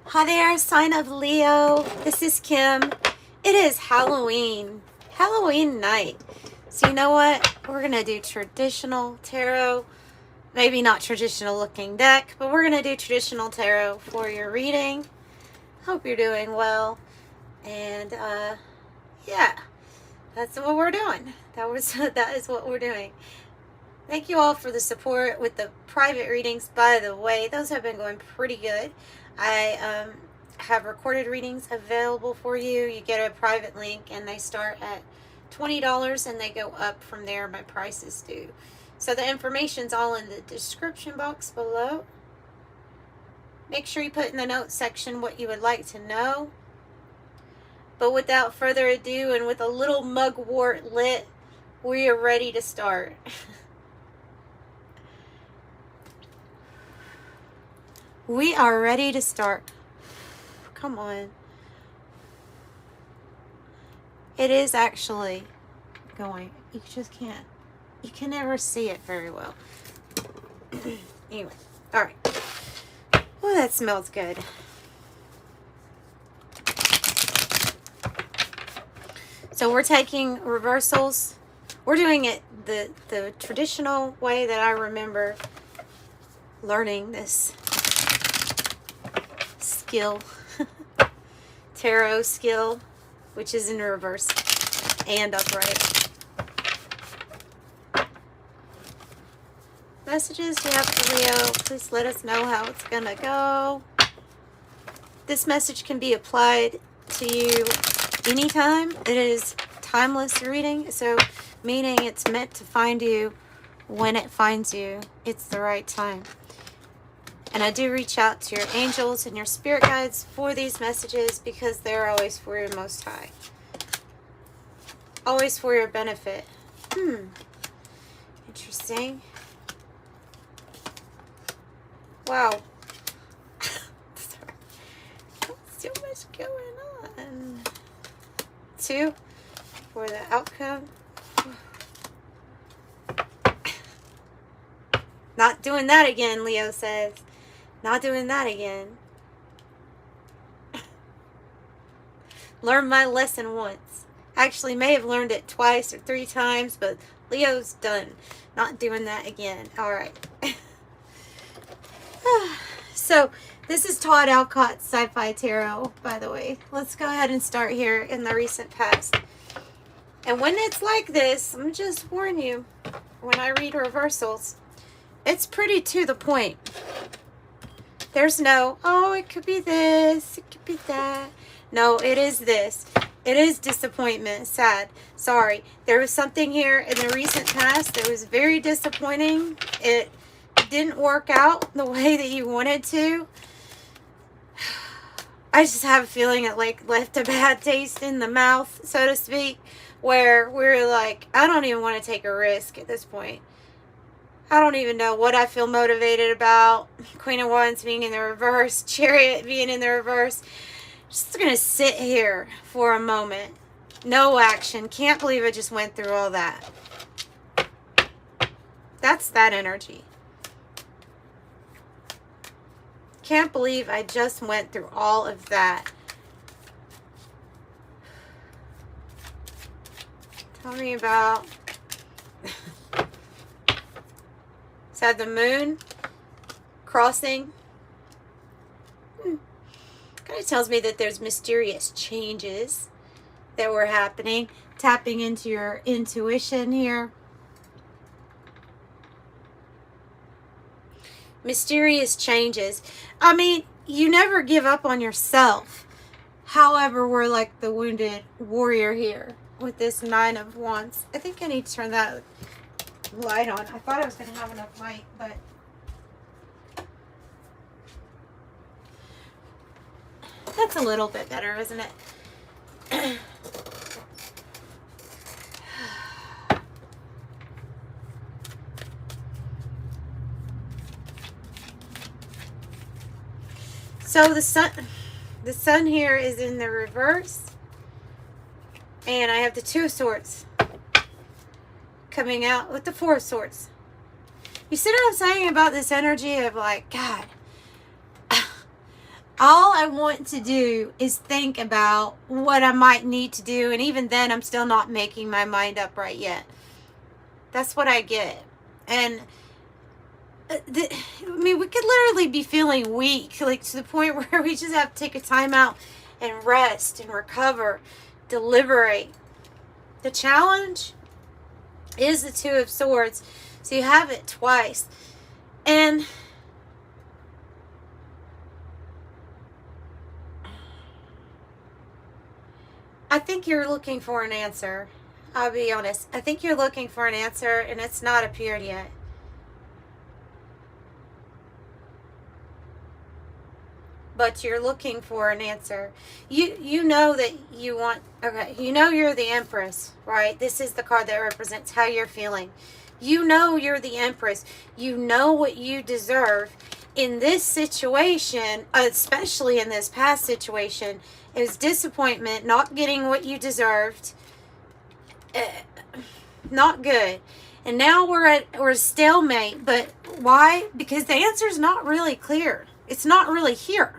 Hi there, sign of Leo. This is Kim. It is Halloween night. So you know what? We're going to do traditional tarot. Maybe not traditional looking deck, but we're going to do traditional tarot for your reading. Hope you're doing well. And yeah, that's what we're doing. That is what we're doing. Thank you all for the support with the private readings. By the way, those have been going pretty good. I have recorded readings available for you. You get a private link and they start at $20 and they go up from there. My prices do. So the information's all in the description box below. Make sure you put in the notes section what you would like to know. But without further ado, and with a little mugwort lit, we are ready to start. We are ready to start. Come on. It is actually going. You just can't. You can never see it very well. Anyway. All right. Oh, that smells good. So we're taking reversals. We're doing it the traditional way that I remember learning this skill, tarot skill, which is in reverse and upright. Messages you have for Leo, please let us know how it's gonna go. This message can be applied to you anytime. It is timeless reading, so meaning it's meant to find you when it finds you. It's the right time. And I do reach out to your angels and your spirit guides for these messages because they're always for your Most High. Always for your benefit. Interesting. Wow. Sorry. So much going on. 2 for the outcome. Not doing that again, Leo says. Not doing that again. Learned my lesson once. Actually, may have learned it twice or 3 times, but Leo's done. Not doing that again. All right. So, this is Todd Alcott's Sci-Fi Tarot, by the way. Let's go ahead and start here in the recent past. And when it's like this, I'm just warn you, when I read reversals, it's pretty to the point. There's no, oh, it could be this, it could be that. No, it is this. It is disappointment, sad, sorry. There was something here in the recent past that was very disappointing. It didn't work out the way that you wanted to. I just have a feeling it like left a bad taste in the mouth, so to speak, where we're like, I don't even want to take a risk at this point. I don't even know what I feel motivated about. Queen of Wands being in the reverse. Chariot being in the reverse. Just going to sit here for a moment. No action. Can't believe I just went through all that. That's that energy. Can't believe I just went through all of that. Tell me about... Had the moon crossing. Kind of tells me that there's mysterious changes that were happening. Tapping into your intuition here. Mysterious changes. I mean, you never give up on yourself. However, we're like the wounded warrior here with this 9 of Wands. I think I need to turn that light on. I thought I was going to have enough light, but that's a little bit better, isn't it? So the sun here is in the reverse, and I have the 2 of Swords coming out with the 4 of Swords. You see what I'm saying about this energy of like, God, All I want to do is think about what I might need to do. And even then, I'm still not making my mind up right yet. That's what I get. And I mean, we could literally be feeling weak, like to the point where we just have to take a time out and rest and recover, deliberate. The challenge is the Two of Swords. So you have it twice. And I think you're looking for an answer. I'll be honest. I think you're looking for an answer and it's not appeared yet. But you're looking for an answer. You know that you want, okay, you know you're the Empress, right? This is the card that represents how you're feeling. You know you're the Empress. You know what you deserve. In this situation, especially in this past situation, it was disappointment, not getting what you deserved. Not good. And now we're a stalemate. But why? Because the answer is not really clear. It's not really here.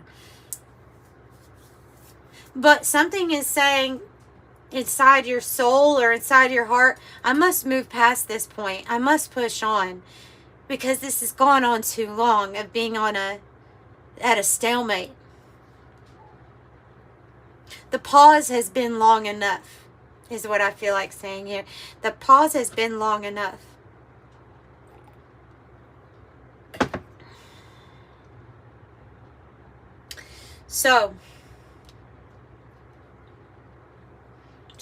But something is saying inside your soul or inside your heart, I must move past this point. I must push on. Because this has gone on too long of being at a stalemate. The pause has been long enough, is what I feel like saying here. The pause has been long enough. So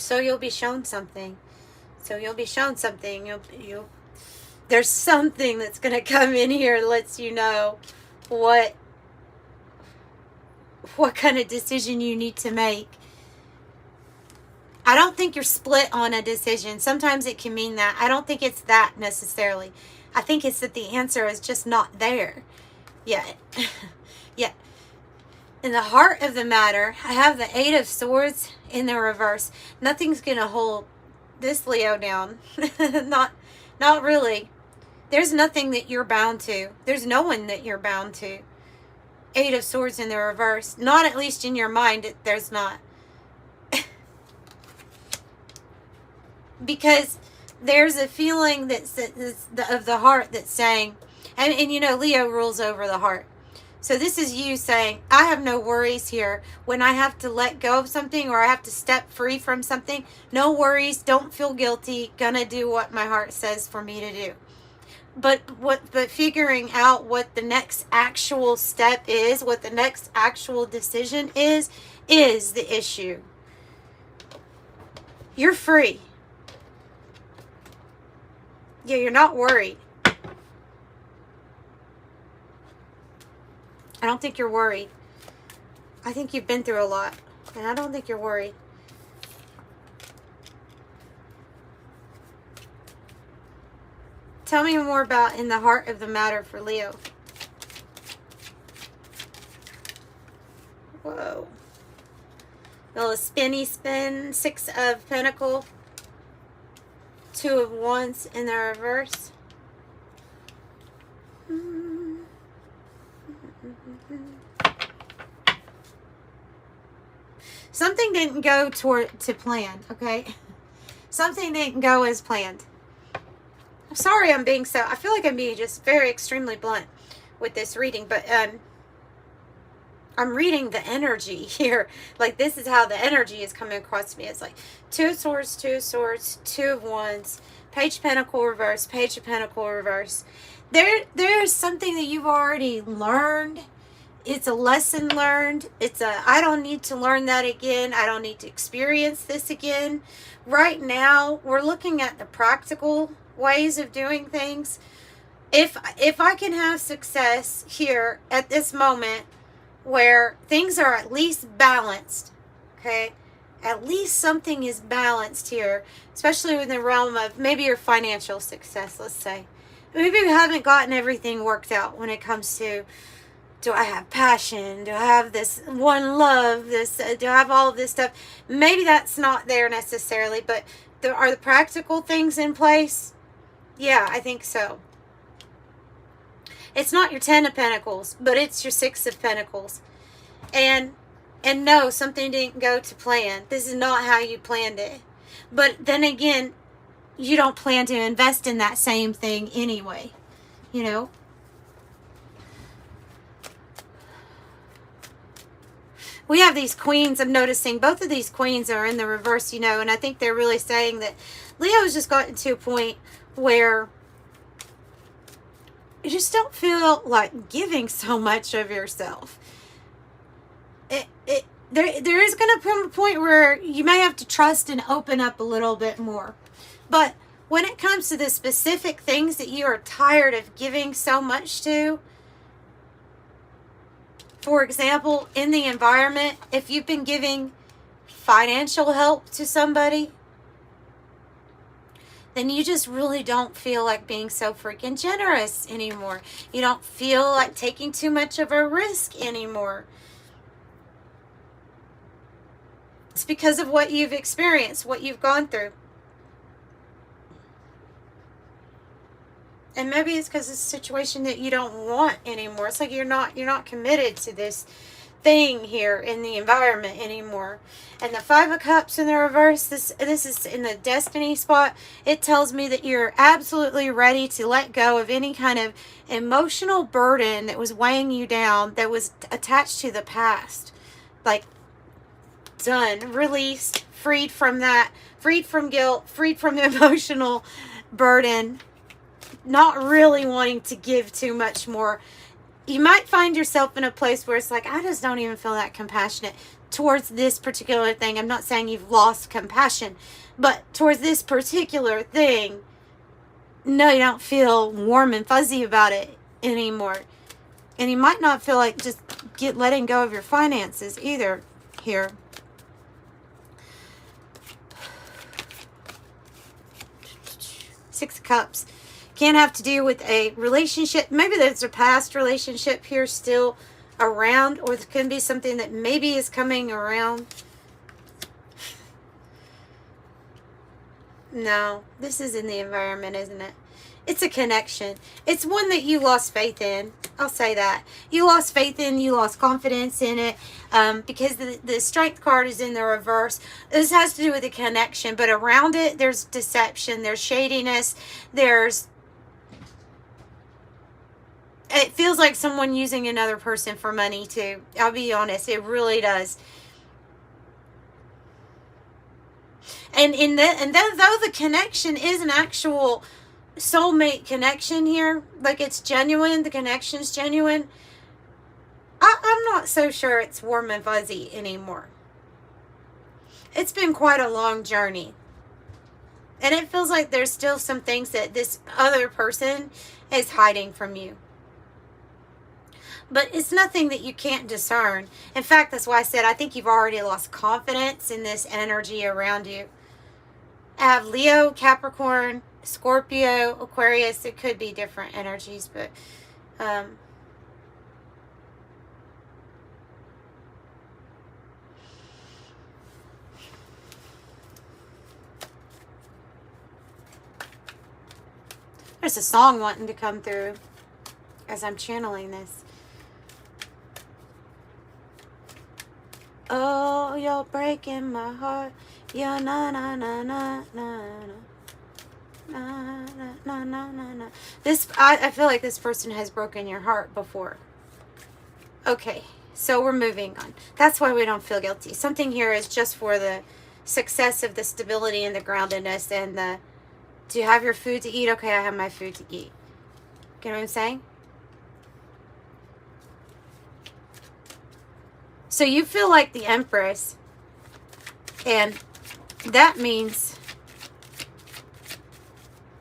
you'll be shown something. So you'll be shown something. There's something that's going to come in here that lets you know what kind of decision you need to make. I don't think you're split on a decision. Sometimes it can mean that. I don't think it's that necessarily. I think it's that the answer is just not there yet. Yeah. In the heart of the matter, I have the Eight of Swords in the reverse. Nothing's going to hold this Leo down. Not really. There's nothing that you're bound to. There's no one that you're bound to. Eight of Swords in the reverse. Not at least in your mind, there's not. Because there's a feeling that's of the heart that's saying, and you know, Leo rules over the heart. So this is you saying, I have no worries here. When I have to let go of something or I have to step free from something, no worries, don't feel guilty, gonna do what my heart says for me to do. But figuring out what the next actual step is, what the next actual decision is the issue. You're free. Yeah, you're not worried. I don't think you're worried. I think you've been through a lot. And I don't think you're worried. Tell me more about in the heart of the matter for Leo. Whoa. A little spinny spin. Six of Pentacles. Two of Wands in the reverse. Something didn't go to plan, okay? Something didn't go as planned. I'm sorry I feel like I'm being just very extremely blunt with this reading, but I'm reading the energy here. Like, this is how the energy is coming across to me. It's like Two of Swords, Two of Swords, Two of Wands, Page of Pentacles reverse, Page of Pentacles reverse. There's something that you've already learned. It's a lesson learned. I don't need to learn that again. I don't need to experience this again. Right now, we're looking at the practical ways of doing things. If I can have success here at this moment where things are at least balanced, okay? At least something is balanced here, especially in the realm of maybe your financial success, let's say. Maybe we haven't gotten everything worked out when it comes to, do I have passion? Do I have this one love? Do I have all of this stuff? Maybe that's not there necessarily, but are the practical things in place? Yeah, I think so. It's not your Ten of Pentacles, but it's your Six of Pentacles. and no, something didn't go to plan. This is not how you planned it. But then again, you don't plan to invest in that same thing anyway, you know? We have these queens. I'm noticing both of these queens are in the reverse, you know, and I think they're really saying that Leo's just gotten to a point where you just don't feel like giving so much of yourself. There is going to come a point where you may have to trust and open up a little bit more. But when it comes to the specific things that you are tired of giving so much to, for example, in the environment, if you've been giving financial help to somebody, then you just really don't feel like being so freaking generous anymore. You don't feel like taking too much of a risk anymore. It's because of what you've experienced, what you've gone through. And maybe it's because it's a situation that you don't want anymore. It's like you're not committed to this thing here in the environment anymore. And the Five of Cups in the reverse, this is in the destiny spot. It tells me that you're absolutely ready to let go of any kind of emotional burden that was weighing you down, that was attached to the past. Like, done, released, freed from that, freed from guilt, freed from the emotional burden. Not really wanting to give too much more. You might find yourself in a place where it's like, I just don't even feel that compassionate towards this particular thing. I'm not saying you've lost compassion, but towards this particular thing, no, you don't feel warm and fuzzy about it anymore. And you might not feel like just letting go of your finances either here. Six of Cups. Can have to do with a relationship. Maybe there's a past relationship here still around, or it can be something that maybe is coming around. No, this is in the environment, isn't it? It's a connection. It's one that you lost faith in. I'll say that. You lost faith in, you lost confidence in it, because the Strength card is in the reverse. This has to do with a connection, but around it, there's deception, there's shadiness, it feels like someone using another person for money too. I'll be honest, it really does. And though the connection is an actual soulmate connection here, like it's genuine, the connection's genuine, I'm not so sure it's warm and fuzzy anymore. It's been quite a long journey. And it feels like there's still some things that this other person is hiding from you. But it's nothing that you can't discern. In fact, that's why I said I think you've already lost confidence in this energy around you. I have Leo, Capricorn, Scorpio, Aquarius. It could be different energies, but there's a song wanting to come through as I'm channeling this. Oh, you're breaking my heart. You're na na na na na na na na na na na. This, I feel like this person has broken your heart before. Okay, so we're moving on. That's why we don't feel guilty. Something here is just for the success of the stability and the groundedness and the, do you have your food to eat? Okay, I have my food to eat. Get what I'm saying? So you feel like the Empress, and that means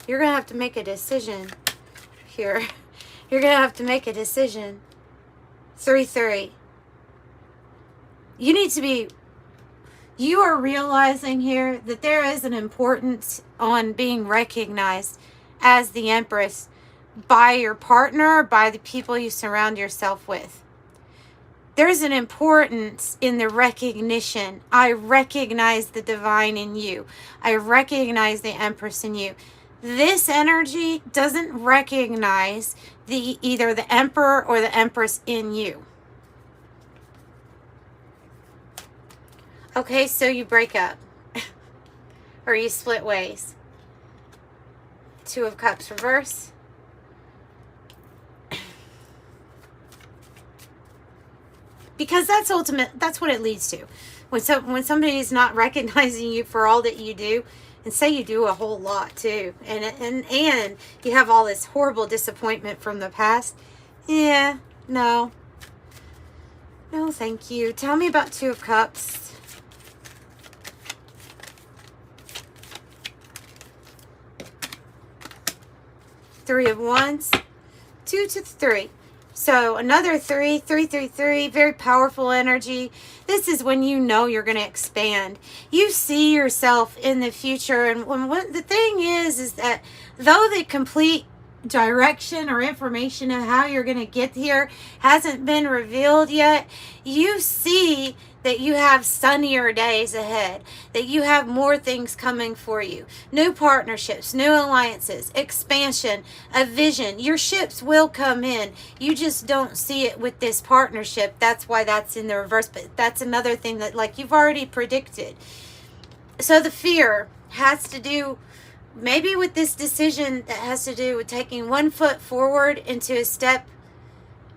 you're going to have to make a decision here. You're going to have to make a decision. 3-3. You need to be, you are realizing here that there is an importance on being recognized as the Empress by your partner, by the people you surround yourself with. There's an importance in the recognition. I recognize the divine in you. I recognize the Empress in you. This energy doesn't recognize either the Emperor or the Empress in you. Okay, so you break up. Or you split ways. Two of Cups reverse. Because that's what it leads to. When somebody is not recognizing you for all that you do, and say you do a whole lot too, and you have all this horrible disappointment from the past. Yeah, no, thank you. Tell me about Two of Cups. Three of Wands, 2 to 3. So another 3, 3, 3, 3, very powerful energy. This is when you know you're going to expand. You see yourself in the future. And what the thing is that though the complete direction or information of how you're going to get here hasn't been revealed yet, you see that you have sunnier days ahead, that you have more things coming for you. New partnerships, new alliances, expansion, a vision. Your ships will come in. You just don't see it with this partnership. That's why that's in the reverse. But that's another thing that, like, you've already predicted. So the fear has to do maybe with this decision that has to do with taking one foot forward into a step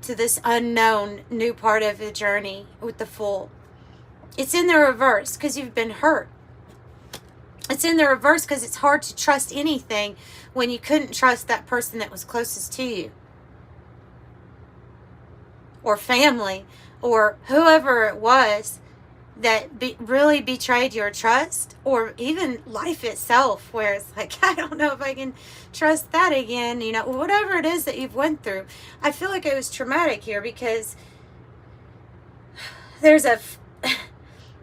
to this unknown new part of the journey with the Fool. It's in the reverse because you've been hurt. It's in the reverse because it's hard to trust anything when you couldn't trust that person that was closest to you. Or family. Or whoever it was that really betrayed your trust. Or even life itself, where it's like, I don't know if I can trust that again. You know, whatever it is that you've went through. I feel like it was traumatic here because there's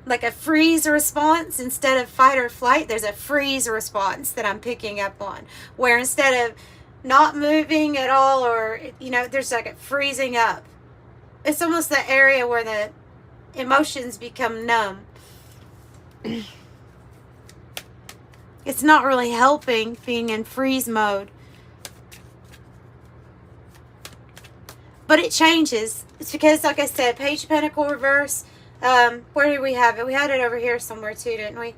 like a freeze response instead of fight or flight. There's a freeze response that I'm picking up on, where instead of not moving at all, or, you know, there's like a freezing up. It's almost the area where the emotions become numb. It's not really helping being in freeze mode. But it changes. It's because, like I said, Page of Pentacles reverse. Where did we have it? We had it over here somewhere too, didn't we?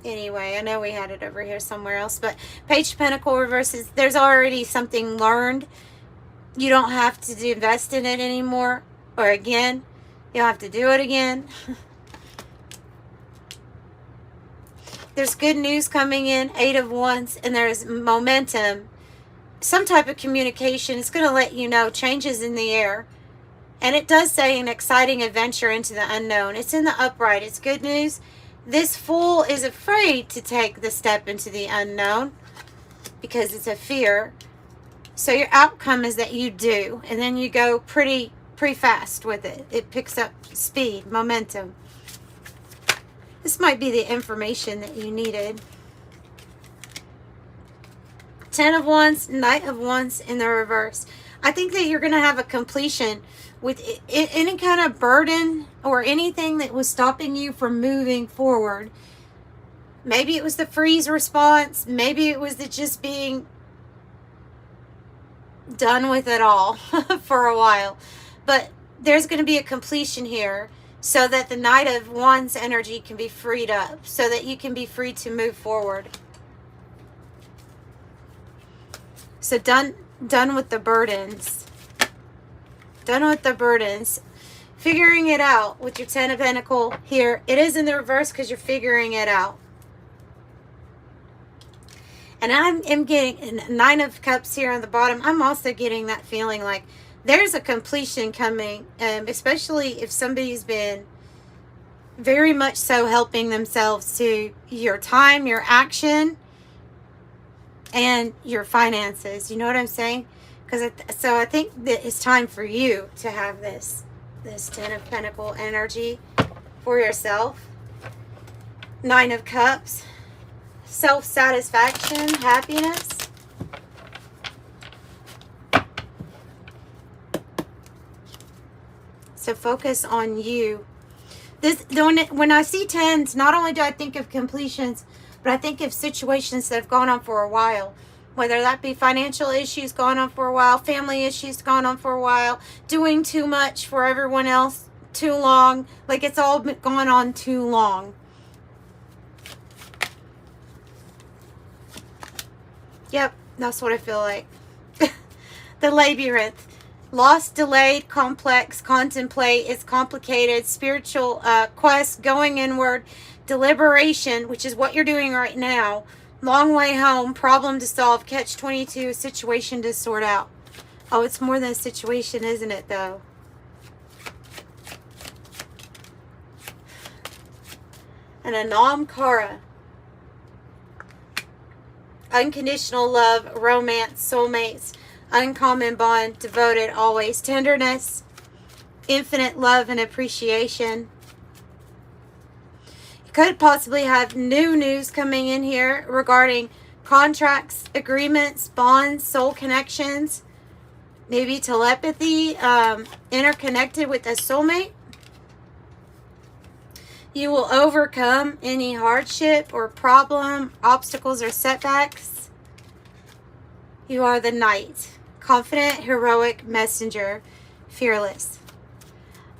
Anyway, I know we had it over here somewhere else. But Page of Pentacles reverses, there's already something learned. You don't have to invest in it anymore. Or again. You don't have to do it again. There's good news coming in. 8 of Wands. And there's momentum. Some type of communication. It's going to let you know changes in the air. And it does say an exciting adventure into the unknown. It's in the upright. It's good news. This Fool is afraid to take the step into the unknown because it's a fear. So your outcome is that you do. And then you go pretty fast with it. It picks up speed, momentum. This might be the information that you needed. 10 of Wands, Knight of Wands in the reverse. I think that you're going to have a completion with any kind of burden or anything that was stopping you from moving forward. Maybe it was the freeze response. Maybe it was the just being done with it all for a while. But there's going to be a completion here so that the Knight of Wands energy can be freed up, so that you can be free to move forward. So done with the burdens. Done with the burdens. Figuring it out with your 10 of Pentacles here. It is in the reverse because you're figuring it out. And I'm getting 9 of Cups here on the bottom. I'm also getting that feeling like there's a completion coming. Especially if somebody's been very much so helping themselves to your time, your action, and your finances. You know what I'm saying? So I think that it's time for you to have this 10 of Pentacles energy for yourself. 9 of Cups. Self-satisfaction, happiness. So focus on you. When I see 10s, not only do I think of completions, but I think of situations that have gone on for a while. Whether that be financial issues going on for a while, family issues going on for a while, doing too much for everyone else, too long. Like it's all been going on too long. Yep, that's what I feel like. The labyrinth. Lost, delayed, complex, contemplate, it's complicated, spiritual quest, going inward, deliberation, which is what you're doing right now, long way home, problem to solve, catch-22, situation to sort out. Oh, it's more than a situation, isn't it, though? And Anam Kara. Unconditional love, romance, soulmates, uncommon bond, devoted always, tenderness, infinite love and appreciation. You could possibly have new news coming in here regarding contracts, agreements, bonds, soul connections, maybe telepathy, interconnected with a soulmate. You will overcome any hardship or problem, obstacles or setbacks. You are the knight. Confident, heroic, messenger, fearless.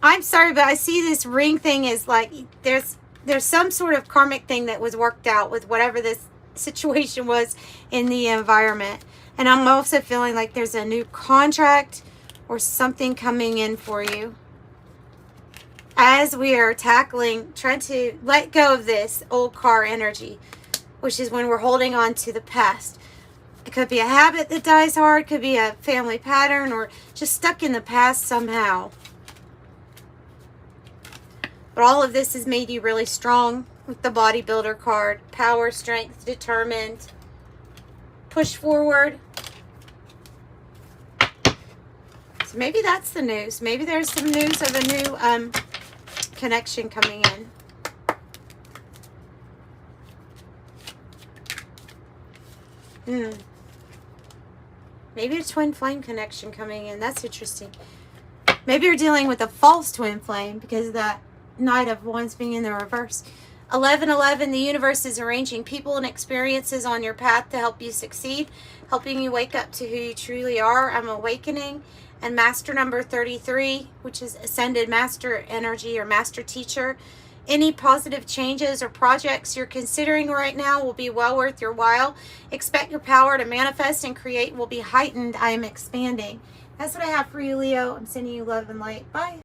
I'm sorry, but I see this ring thing is like there's some sort of karmic thing that was worked out with whatever this situation was in the environment. And I'm also feeling like there's a new contract or something coming in for you. As we are trying to let go of this old car energy, which is when we're holding on to the past. It could be a habit that dies hard, could be a family pattern, or just stuck in the past somehow. But all of this has made you really strong with the bodybuilder card. Power, strength, determined. Push forward. So maybe that's the news. Maybe there's some news of a new connection coming in. Maybe a twin flame connection coming in. That's interesting. Maybe you're dealing with a false twin flame because of that Knight of Wands being in the reverse. 1111, the universe is arranging people and experiences on your path to help you succeed, helping you wake up to who you truly are. I'm awakening. And master number 33, which is ascended master energy or master teacher. Any positive changes or projects you're considering right now will be well worth your while. Expect your power to manifest and create will be heightened. I am expanding. That's what I have for you, Leo. I'm sending you love and light. Bye.